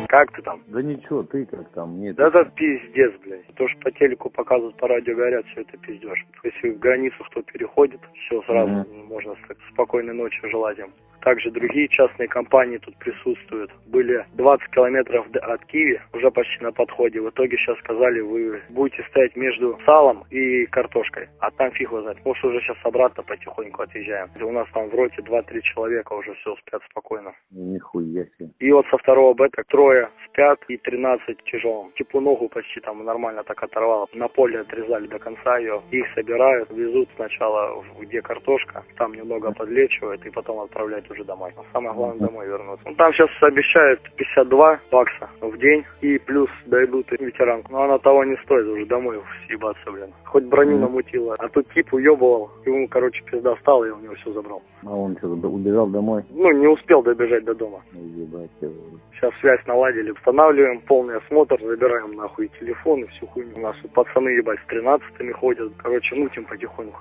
Как ты там? Да ничего, ты как там? Нет. Да это пиздец, блядь. То, что по телеку показывают, по радио говорят, все это пиздеж. Если в границу кто переходит, все сразу можно сказать, спокойной ночи желать им. Также другие частные компании тут присутствуют. Были 20 километров от Киева, уже почти на подходе. В итоге сейчас сказали, вы будете стоять между салом и картошкой. А там фиг его знает. Может, уже сейчас обратно потихоньку отъезжаем. У нас там в роте 2-3 человека уже все спят спокойно. Нихуя себе. И вот со второго бета трое спят и 13 тяжелым. Типа ногу почти там нормально так оторвало. На поле отрезали до конца ее. Их собирают, везут сначала где картошка. Там немного подлечивают и потом отправляют уже домой. А самое главное домой вернуться. Ну, там сейчас обещают 52 бакса в день и плюс дойдут и ветеранку. Но она того не стоит, уже домой съебаться, блин. Хоть броню намутила. А тут тип уебывал, ему, короче, пизда стала и у него все забрал. А он что, убежал домой? Ну, не успел добежать до дома. Ебать его. Сейчас связь наладили, устанавливаем полный осмотр, забираем нахуй телефон и всю хуйню. У нас тут пацаны, ебать, с 13-ми ходят. Короче, мутим потихоньку.